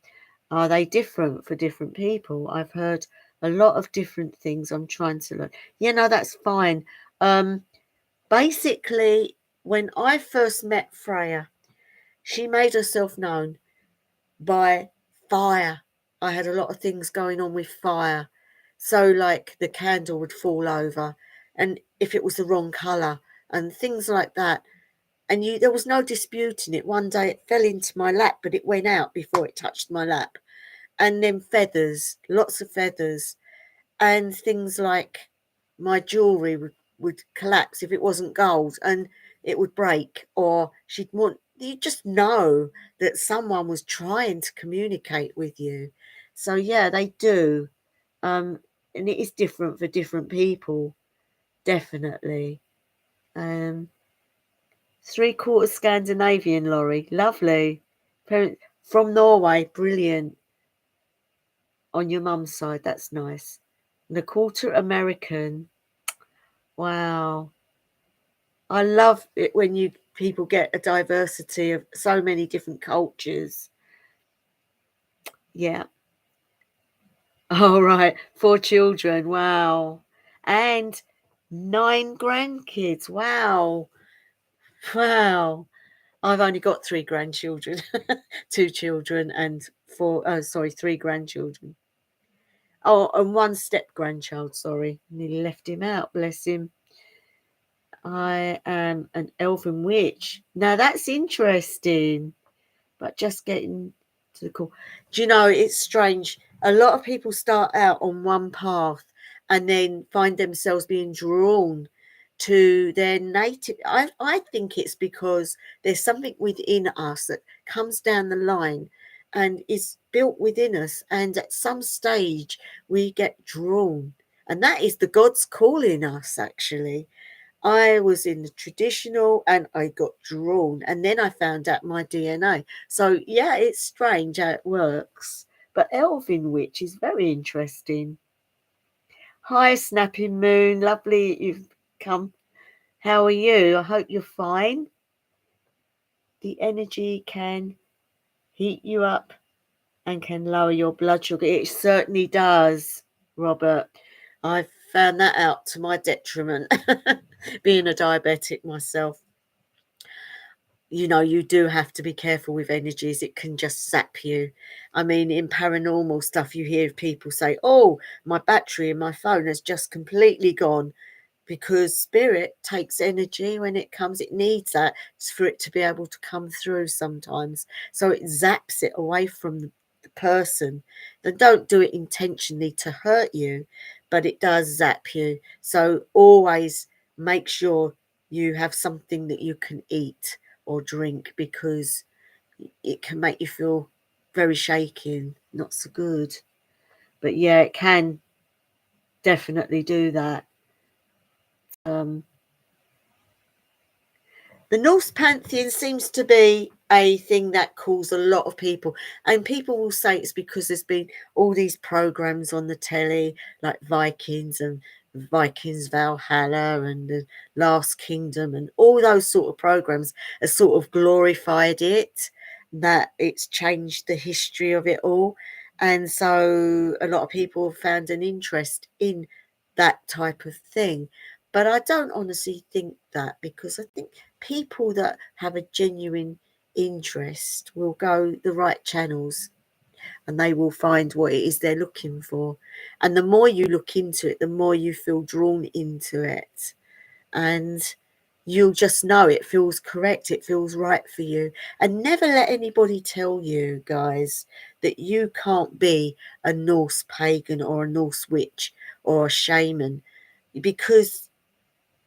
[SPEAKER 1] Are they different for different people? I've heard a lot of different things. I'm trying to look. That's fine. Basically, when I first met Freyja, she made herself known by fire. I had a lot of things going on with fire. So like the candle would fall over, and if it was the wrong colour and things like that. And there was no disputing it. One day it fell into my lap, but it went out before it touched my lap. And then feathers, lots of feathers, and things like my jewellery would collapse if it wasn't gold. And it would break, or you just know that someone was trying to communicate with you. So yeah, they do. And it is different for different people, definitely. Um, 3/4 Scandinavian, Laurie. Lovely. Parents from Norway, brilliant. On your mum's side, that's nice. And 1/4 American. Wow. I love it when you people get a diversity of so many different cultures. Yeah. All right. 4 children. Wow. And 9 grandkids. Wow. Wow. I've only got 3 grandchildren, 2 children and 3 grandchildren. Oh, and 1 step grandchild, sorry. Nearly left him out, bless him. I am an elven witch. Now that's interesting, but just getting to the core. Do you know, it's strange. A lot of people start out on one path and then find themselves being drawn to their native. I think it's because there's something within us that comes down the line and is built within us. And at some stage, we get drawn. And that is the gods calling us, actually. I was in the traditional and I got drawn, and then I found out my DNA. So, yeah, it's strange how it works. But Elvin Witch is very interesting. Hi, Snapping Moon. Lovely you've come. How are you? I hope you're fine. The energy can heat you up and can lower your blood sugar. It certainly does, Robert. I found that out to my detriment, being a diabetic myself. You know, you do have to be careful with energies. It can just zap you. I mean, in paranormal stuff, you hear people say, oh, my battery in my phone has just completely gone, because spirit takes energy when it comes. It needs that for it to be able to come through sometimes. So it zaps it away from the person. They don't do it intentionally to hurt you, but it does zap you. So always make sure you have something that you can eat or drink, because it can make you feel very shaky and not so good. But yeah, it can definitely do that. The Norse pantheon seems to be a thing that calls a lot of people, and people will say it's because there's been all these programs on the telly, like Vikings and Vikings Valhalla and the Last Kingdom, and all those sort of programs have sort of glorified it, that it's changed the history of it all. And so a lot of people have found an interest in that type of thing. But I don't honestly think that, because I think people that have a genuine interest will go the right channels, and they will find what it is they're looking for. And the more you look into it, the more you feel drawn into it. And you'll just know it feels correct, it feels right for you. And never let anybody tell you, guys, that you can't be a Norse pagan or a Norse witch or a shaman, because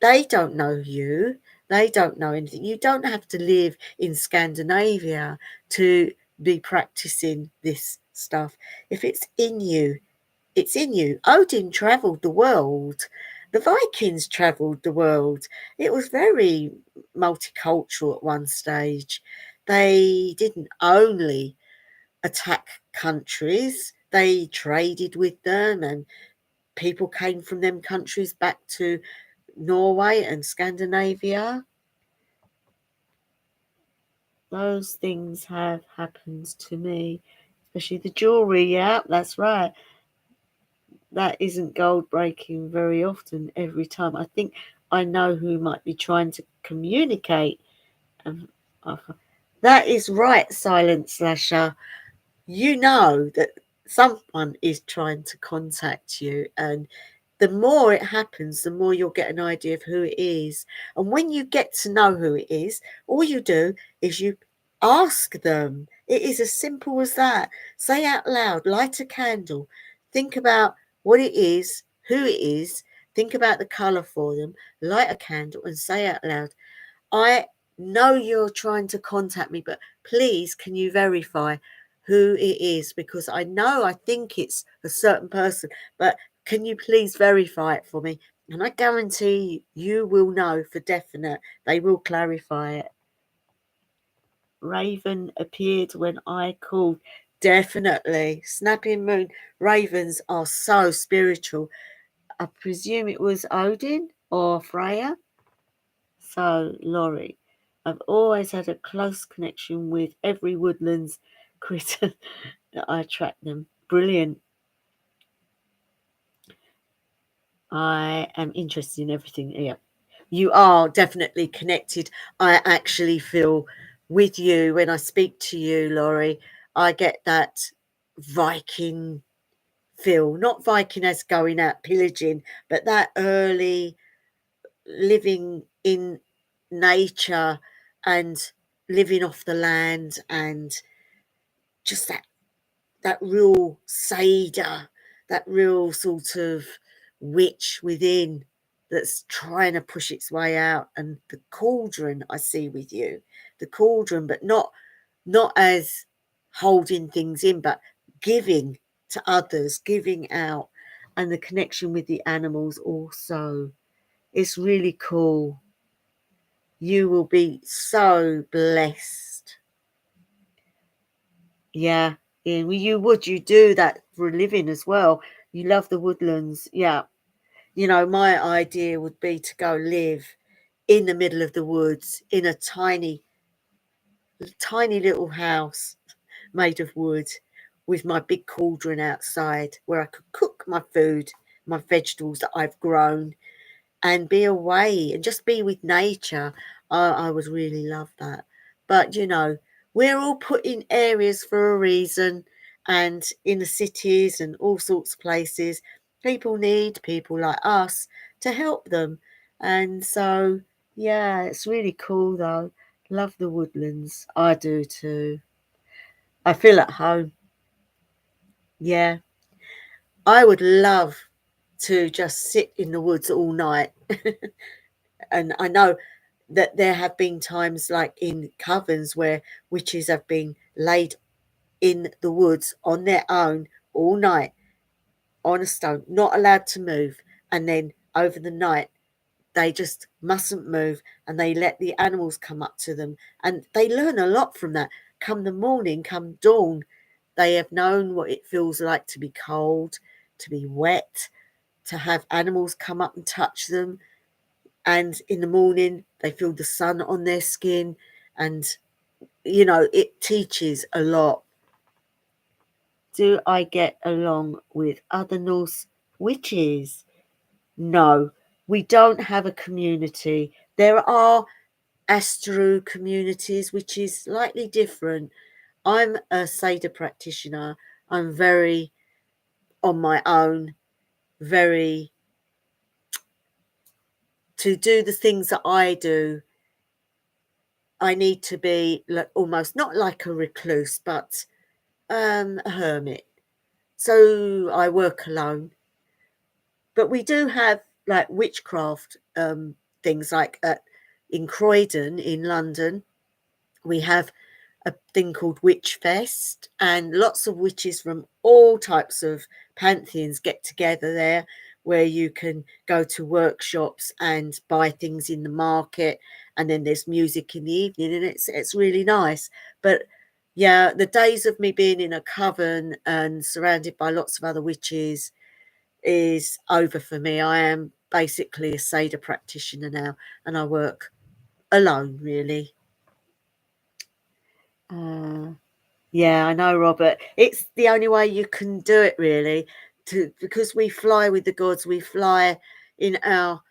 [SPEAKER 1] they don't know you. They don't know anything. You don't have to live in Scandinavia to be practicing this stuff. If it's in you, it's in you. Odin travelled the world. The Vikings travelled the world. It was very multicultural at one stage. They didn't only attack countries, they traded with them, and people came from them countries back to Norway and Scandinavia. Those things have happened to me, especially the jewellery. Yeah, that's right. That isn't gold breaking very often every time. I think I know who might be trying to communicate. Um, that is right, Silent Slasher. You know that someone is trying to contact you, and the more it happens, the more you'll get an idea of who it is. And when you get to know who it is, all you do is you ask them. It is as simple as that. Say out loud, light a candle, think about what it is, who it is, think about the colour for them, light a candle and say out loud, I know you're trying to contact me, but please can you verify who it is? Because I think it's a certain person, but can you please verify it for me? And I guarantee you will know for definite. They will clarify it. Raven appeared when I called. Definitely. Snapping moon. Ravens are so spiritual. I presume it was Odin or Freyja. So, Laurie, I've always had a close connection with every woodlands critter that I attract them. Brilliant. I am interested in everything. Yeah, you are definitely connected. I actually feel with you when I speak to you, Laurie. I get that Viking feel, not Viking as going out pillaging, but that early living in nature and living off the land, and just that real Sada, that real sort of witch within that's trying to push its way out. And the cauldron I see with you, the cauldron, but not as holding things in, but giving to others, giving out, and the connection with the animals also. It's really cool. You will be so blessed. Yeah, Ian, well, you do that for a living as well. You love the woodlands. Yeah. You know, my idea would be to go live in the middle of the woods in a tiny, tiny little house made of wood with my big cauldron outside where I could cook my food, my vegetables that I've grown, and be away and just be with nature. I would really love that. But you know, we're all put in areas for a reason, and in the cities and all sorts of places, people need people like us to help them. And so, yeah, it's really cool though. Love the woodlands. I do too. I feel at home. Yeah, I would love to just sit in the woods all night. And I know that there have been times like in covens where witches have been laid in the woods on their own all night on a stone, not allowed to move. And then over the night, they just mustn't move, and they let the animals come up to them. And they learn a lot from that. Come the morning, come dawn, they have known what it feels like to be cold, to be wet, to have animals come up and touch them. And in the morning, they feel the sun on their skin. And, you know, it teaches a lot. Do I get along with other Norse witches? No, we don't have a community. There are Astro communities, which is slightly different. I'm a Seder practitioner. I'm very on my own, very to do the things that I do. I need to be like, almost not like a recluse, but a hermit. So I work alone. But we do have like witchcraft things like in Croydon in London. We have a thing called Witch Fest, and lots of witches from all types of pantheons get together there, where you can go to workshops and buy things in the market, and then there's music in the evening, and it's really nice. But yeah, the days of me being in a coven and surrounded by lots of other witches is over for me. I am basically a Seder practitioner now, and I work alone, really. Yeah, I know, Robert. It's the only way you can do it, really, because we fly with the gods. We fly in our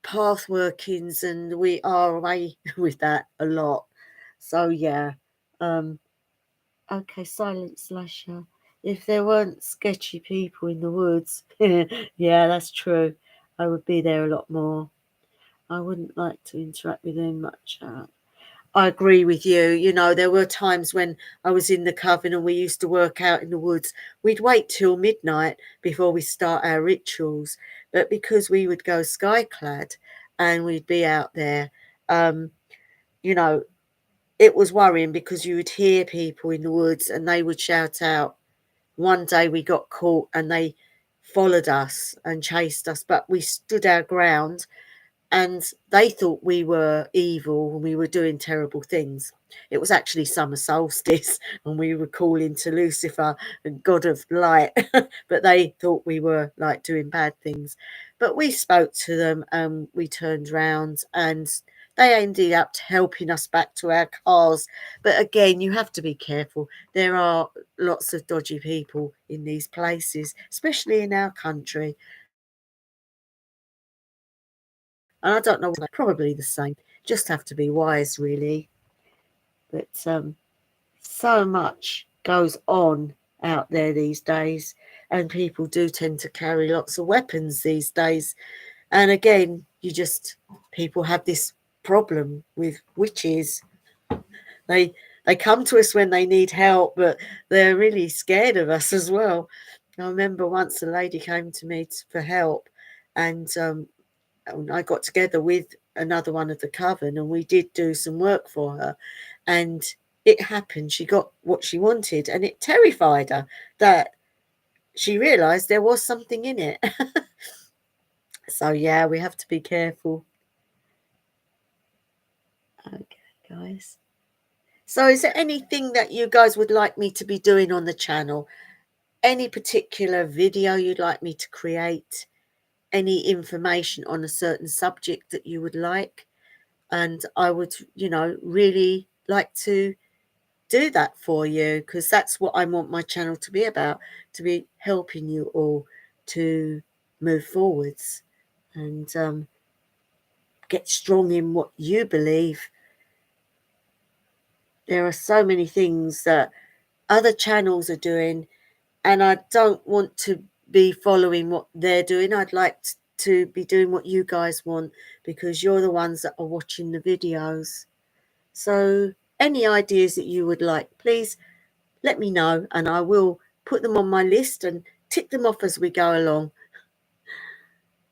[SPEAKER 1] path workings, and we are away with that a lot. So yeah. Um, okay, silent slasher. If there weren't sketchy people in the woods, yeah, that's true. I would be there a lot more. I wouldn't like to interact with them much. I agree with you. You know, there were times when I was in the coven and we used to work out in the woods. We'd wait till midnight before we start our rituals. But because we would go skyclad and we'd be out there, you know, it was worrying because you would hear people in the woods and they would shout out. One day we got caught and they followed us and chased us, but we stood our ground, and they thought we were evil and we were doing terrible things. It was actually summer solstice and we were calling to Lucifer, god of light, but they thought we were like doing bad things. But we spoke to them and we turned round, and they ended up helping us back to our cars. But again, you have to be careful. There are lots of dodgy people in these places, especially in our country. And I don't know, probably the same. Just have to be wise, really. But so much goes on out there these days, and people do tend to carry lots of weapons these days. And again, people have this problem with witches. They they come to us when they need help, but they're really scared of us as well. I remember once a lady came to me for help, and I got together with another one of the coven and we did do some work for her, and it happened. She got what she wanted, and it terrified her that she realized there was something in it. So yeah, we have to be careful. Okay, guys. So is there anything that you guys would like me to be doing on the channel? Any particular video you'd like me to create? Any information on a certain subject that you would like? And I would, really like to do that for you, because that's what I want my channel to be about, to be helping you all to move forwards and get strong in what you believe. There are so many things that other channels are doing, and I don't want to be following what they're doing. I'd like to be doing what you guys want, because you're the ones that are watching the videos. So any ideas that you would like, please let me know, and I will put them on my list and tick them off as we go along.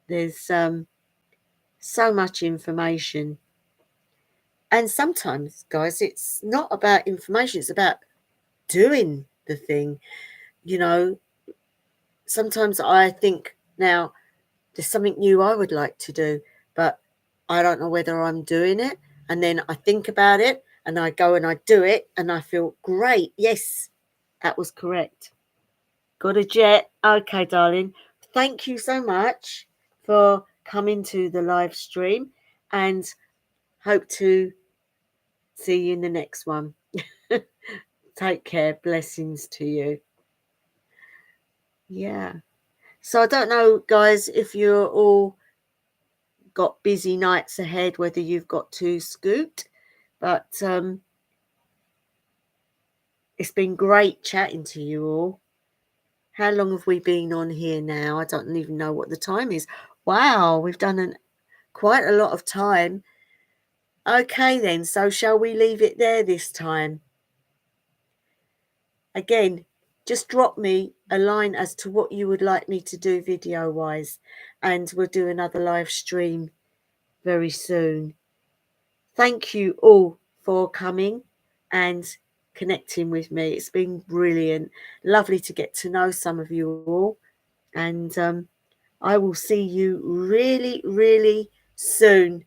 [SPEAKER 1] There's so much information. And sometimes, guys, it's not about information, it's about doing the thing. Sometimes I think, now, there's something new I would like to do, but I don't know whether I'm doing it. And then I think about it and I go and I do it and I feel great. Yes, that was correct. Got a jet. Okay, darling. Thank you so much for coming to the live stream, and hope to see you in the next one. Take care. Blessings to you. Yeah. So I don't know, guys, if you're all got busy nights ahead, whether you've got to scoot, but it's been great chatting to you all. How long have we been on here now? I don't even know what the time is. Wow, we've done quite a lot of time. Okay then, so shall we leave it there this time? Again, just drop me a line as to what you would like me to do video wise, and we'll do another live stream very soon. Thank you all for coming and connecting with me. It's been brilliant. Lovely to get to know some of you all. And I will see you really, really soon.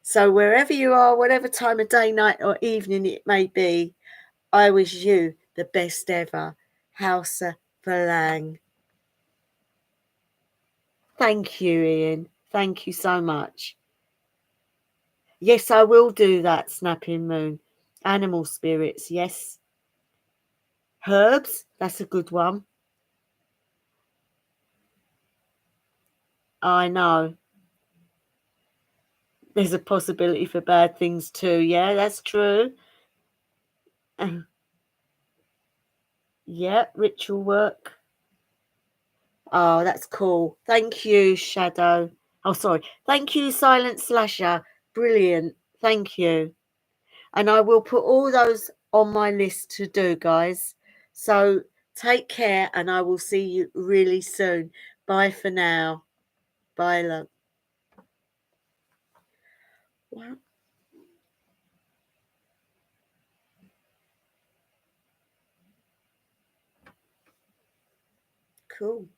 [SPEAKER 1] So wherever you are, whatever time of day, night or evening it may be, I wish you the best ever. Hausa Verlang. Thank you, Ian. Thank you so much. Yes, I will do that, Snapping Moon. Animal spirits, yes. Herbs, that's a good one. I know. There's a possibility for bad things too. Yeah, that's true. Yeah, ritual work. Oh, that's cool. Thank you, Shadow. Oh, sorry. Thank you, Silent Slasher. Brilliant. Thank you. And I will put all those on my list to do, guys. So take care, and I will see you really soon. Bye for now. Bye, love. Wow. Cool.